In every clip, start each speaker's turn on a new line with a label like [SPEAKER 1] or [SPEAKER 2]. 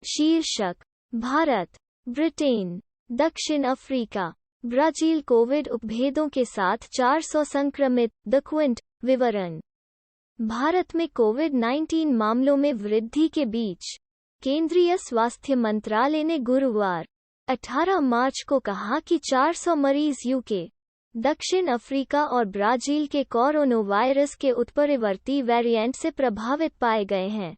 [SPEAKER 1] शीर्षक: भारत, ब्रिटेन, दक्षिण Africa, Brazil Covid उपभेदों के साथ 400 संक्रमित। The Quint. विवरण: भारत में कोविड-19 मामलों में वृद्धि के बीच केंद्रीय स्वास्थ्य मंत्रालय ने गुरुवार 18 मार्च को कहा कि 400 मरीज यूके, दक्षिण अफ्रीका और ब्राजील के कोरोनावायरस के उत्परिवर्ती वेरिएंट से प्रभावित पाए गए हैं।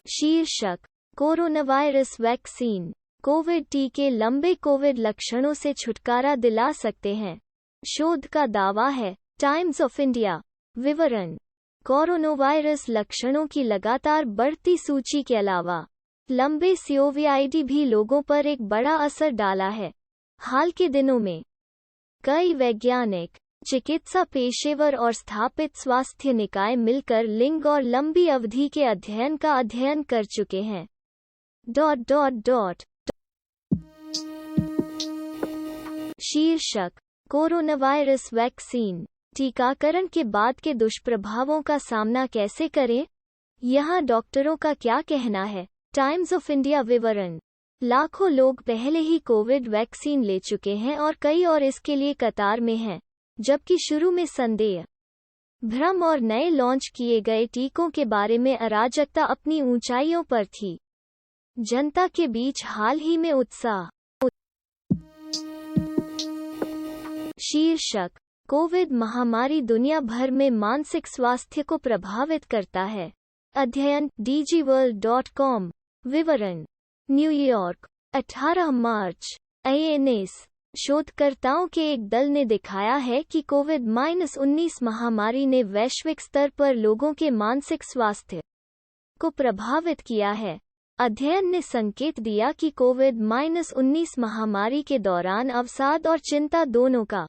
[SPEAKER 1] शीर्षक: कोरोनावायरस वैक्सीन, कोविड टीके लंबे कोविड लक्षणों से छुटकारा दिला सकते हैं, शोध का दावा है। Times of India. विवरण: कोरोनावायरस लक्षणों की लगातार बढ़ती सूची के अलावा लंबे कोविड भी लोगों पर एक बड़ा असर डाला है। हाल के दिनों में कई वैज्ञानिक, चिकित्सा पेशेवर और स्थापित स्वास्थ्य निकाय मिलकर लिंग और लंबी अवधि के अध्ययन का अध्ययन कर चुके हैं। शीर्षक: कोरोनावायरस वैक्सीन, टीकाकरण के बाद के दुष्प्रभावों का सामना कैसे करें? यहाँ डॉक्टरों का क्या कहना है? Times of India. विवरण: लाखों लोग पहले ही कोविड वैक्सीन ले चुके हैं और कई और इसके लिए कतार में हैं, जबकि शुरू में संदेह, भ्रम और नए लॉन्च किए गए टीकों के बारे में अराजकता अपनी ऊंचाइयों पर थी। जनता के बीच हाल ही में उत्साह। शीर्षक: कोविड महामारी दुनिया भर में मानसिक स्वास्थ्य को प्रभावित करता है। अध्ययन DigiWorld.com। विवरण: न्यूयॉर्क, 18 मार्च। ANS शोधकर्ताओं के एक दल ने दिखाया है कि कोविड-19 महामारी ने वैश्विक स्तर पर लोगों के मानसिक स्वास्थ्य को प्रभावित किया है। अध्ययन ने संकेत दिया कि कोविड-19 महामारी के दौरान अवसाद और चिंता दोनों का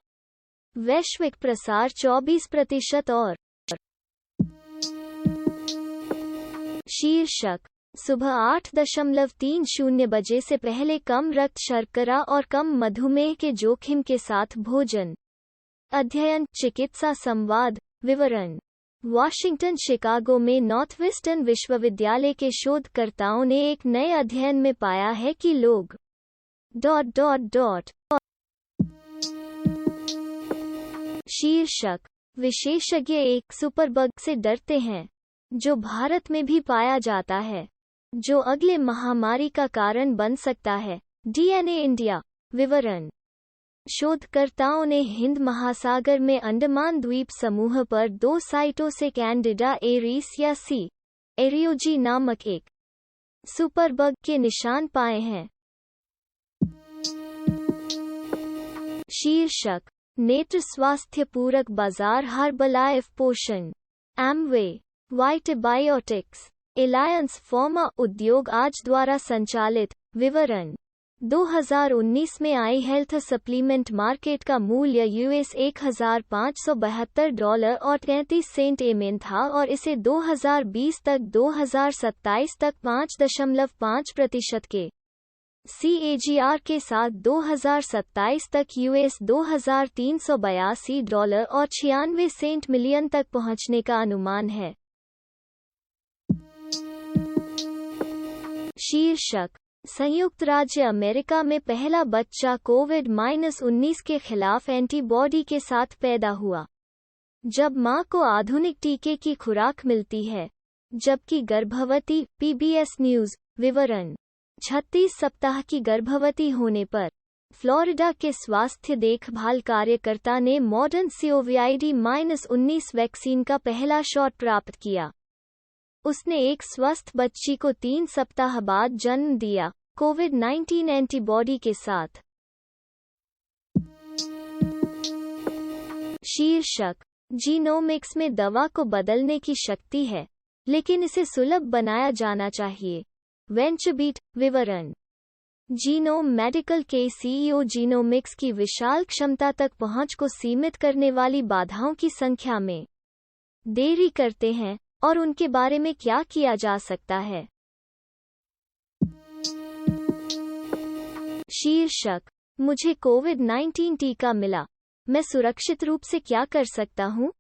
[SPEAKER 1] वैश्विक प्रसार 24% और। शीर्षक: सुबह 8:30 बजे से पहले कम रक्त शर्करा और कम मधुमेह के जोखिम के साथ भोजन। अध्ययन चिकित्सा संवाद। विवरण: वाशिंगटन शिकागो में नॉर्थवेस्टर्न विश्वविद्यालय के शोधकर्ताओं ने एक नए अध्ययन में पाया है कि लोग शीर्षक: विशेषज्ञ एक सुपरबग से डरते हैं, जो भारत में भी पाया जाता है, जो अगले महामारी का कारण बन सकता है। DNA India. विवरण: शोधकर्ताओं ने हिंद महासागर में अंडमान द्वीप समूह पर 2 साइटों से कैंडिडा एरिस या C. एरियोजी नामक एक सुपरबग के निशान पाए हैं। शीर्षक: नेत्र स्वास्थ्य पूरक बाजार हर्बलाइफ पोषण। एमवे, वाइट बायोटिक्स, एलायंस फार्मा उद्योग आज द्वारा संचालित। विवरण: 2019 में आई हेल्थ सप्लीमेंट मार्केट का मूल्य US $1,572 और 33 सेंट एमएन था और इसे 2020 तक 2027 तक 5.5% के CAGR के साथ 2027 तक US $2,382 और 96 सेंट मिलियन तक पहुंचने का अनुमान है। शीर्षक: संयुक्त राज्य अमेरिका में पहला बच्चा कोविड-19 के खिलाफ एंटीबॉडी के साथ पैदा हुआ, जब मां को आधुनिक टीके की खुराक मिलती है, जबकि गर्भवती। PBS news. विवरण: 36 सप्ताह की गर्भवती होने पर फ्लोरिडा के स्वास्थ्य देखभाल कार्यकर्ता ने मॉडर्न कोविड-19 वैक्सीन का पहला शॉट प्राप्त किया। उसने एक स्वस्थ बच्ची को 3 सप्ताह बाद जन्म दिया, कोविड-19 एंटीबॉडी के साथ। शीर्षक: जीनोमिक्स में दवा को बदलने की शक्ति है, लेकिन इसे सुलभ बनाया जाना चाहिए। वेंचरबीट। विवरण: जीनोम मेडिकल के CEO जीनोमिक्स की विशाल क्षमता तक पहुंच को सीमित करने वाली बाधाओं की संख्या में देरी करते हैं और उनके बारे में क्या किया जा सकता है। शीर्षक: मुझे कोविड-19 टीका मिला, मैं सुरक्षित रूप से क्या कर सकता हूँ?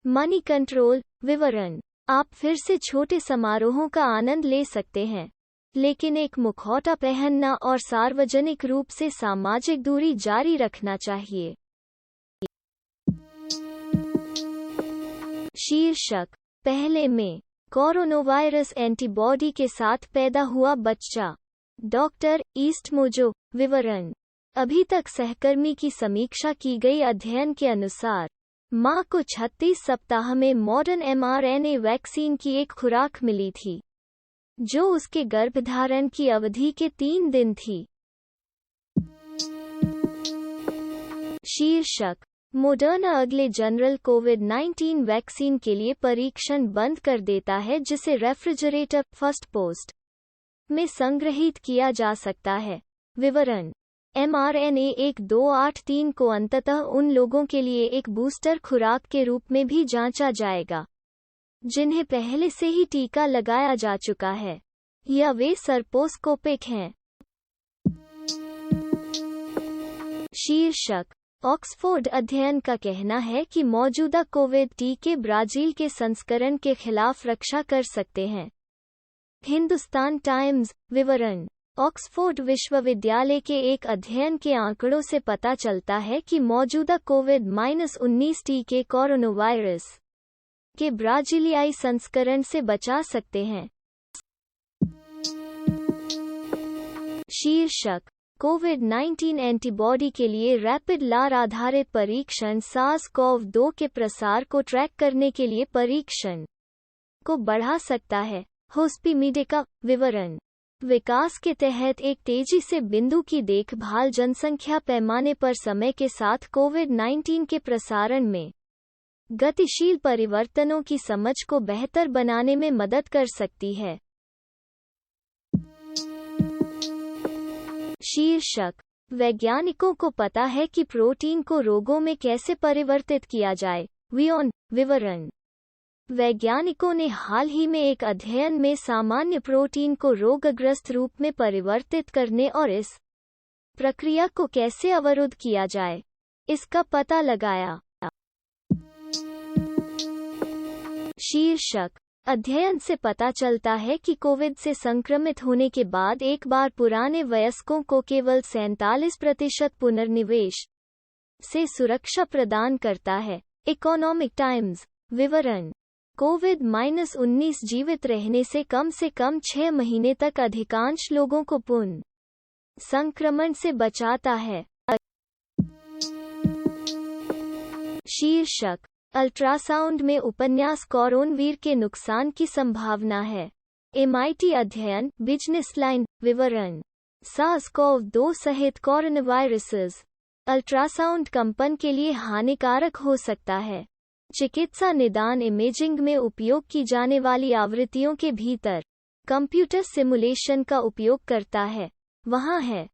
[SPEAKER 1] Money control. विवरण: आप फिर से छोटे समारोहों का आनंद ले सकते हैं, लेकिन एक मुखौटा पहनना और सार्वजनिक रूप से सामाजिक दूरी जारी रखना चाहिए। शीर्षक: पहले में कोरोनावायरस एंटीबॉडी के साथ पैदा हुआ बच्चा। डॉक्टर ईस्टमोजो। विवरण: अभी तक सहकर्मी की समीक्षा की गई अध्ययन के अनुसार मां को 36 सप्ताह में मॉडर्न mRNA वैक्सीन की एक खुराक मिली थी, जो उसके गर्भधारण की अवधि के 3 दिन थी। शीर्षक: मोडर्ना अगले जनरल कोविड-19 वैक्सीन के लिए परीक्षण बंद कर देता है, जिसे रेफ्रिजरेटर फर्स्ट पोस्ट में संग्रहीत किया जा सकता है। विवरण: mRNA 1283 को अंततः उन लोगों के लिए एक बूस्टर खुराक के रूप में भी जांचा जाएगा जिन्हें पहले से ही टीका लगाया जा चुका है या वे सर्पोस्कोपिक हैं। शीर्षक: ऑक्सफोर्ड अध्ययन का कहना है कि मौजूदा कोविड टीके ब्राजील के संस्करण के खिलाफ रक्षा कर सकते हैं। हिंदुस्तान टाइम्स। विवरण: ऑक्सफोर्ड विश्वविद्यालय के एक अध्ययन के आंकड़ों से पता चलता है कि मौजूदा कोविड-19 टीके कोरोनावायरस के ब्राजीलियाई संस्करण से बचा सकते हैं। शीर्षक: कोविड-19 एंटीबॉडी के लिए रैपिड लार आधारित परीक्षण SARS-CoV-2 के प्रसार को ट्रैक करने के लिए परीक्षण को बढ़ा सकता है। होस्पिमेडिका। विवरण: विकास के तहत एक तेजी से बिंदु की देखभाल जनसंख्या पैमाने पर समय के साथ कोविड-19 के प्रसारण में गतिशील परिवर्तनों की समझ को बेहतर बनाने में मदद कर सकती है। शीर्षक: वैज्ञानिकों को पता है कि प्रोटीन को रोगों में कैसे परिवर्तित किया जाए। विओन। विवरण: वैज्ञानिकों ने हाल ही में एक अध्ययन में सामान्य प्रोटीन को रोगग्रस्त रूप में परिवर्तित करने और इस प्रक्रिया को कैसे अवरुद्ध किया जाए, इसका पता लगाया। शीर्षक: अध्ययन से पता चलता है कि कोविड से संक्रमित होने के बाद एक बार पुराने वयस्कों को केवल 47% पुनर्निवेश से सुरक्षा प्रदान करता है। Economic times. विवरण: कोविड-19 जीवित रहने से कम 6 महीने तक अधिकांश लोगों को पुनः संक्रमण से बचाता है। शीर्षक: अल्ट्रासाउंड में उपन्यास कोरोनवीर के नुकसान की संभावना है। MIT अध्ययन। Business line. विवरण: SARS-CoV-2 सहित कोरोनावायरसेस अल्ट्रासाउंड कंपन के लिए हानिकारक हो सकता है। चिकित्सा निदान इमेजिंग में उपयोग की जाने वाली आवृत्तियों के भीतर कंप्यूटर सिमुलेशन का उपयोग करता है। वहाँ है।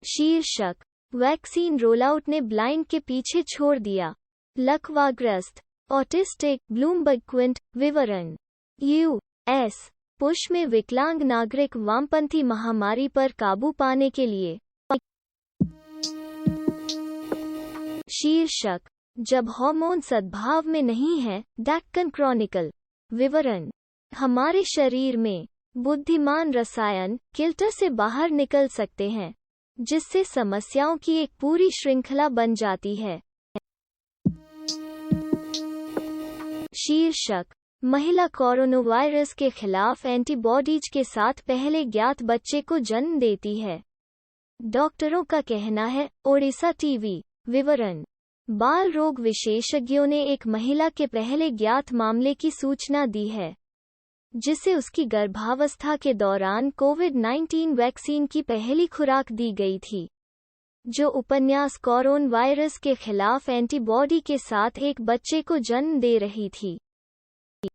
[SPEAKER 1] शीर्षक: वैक्सीन रोलआउट ने ब्लाइंड के पीछे छोड़ दिया लकवाग्रस्त ऑटिस्टिक। Bloomberg Quint. विवरण: US पुश में विकलांग नागरिक वामपंथी महामारी पर काबू पाने के लिए। शीर्षक: जब हार्मोन सद्भाव में नहीं है। डेक्कन क्रॉनिकल। विवरण: हमारे शरीर में बुद्धिमान रसायन किल्टर से बाहर निकल सकते हैं, जिससे समस्याओं की एक पूरी श्रृंखला बन जाती है। शीर्षक: महिला कोरोनावायरस के खिलाफ एंटीबॉडीज के साथ पहले ज्ञात बच्चे को जन्म देती है, डॉक्टरों का कहना है। ओडिशा टीवी। विवरण: बाल रोग विशेषज्ञों ने एक महिला के पहले ज्ञात मामले की सूचना दी है, जिसे उसकी गर्भावस्था के दौरान कोविड-19 वैक्सीन की पहली खुराक दी गई थी, जो उपन्यास कोरोना वायरस के खिलाफ एंटीबॉडी के साथ एक बच्चे को जन्म दे रही थी।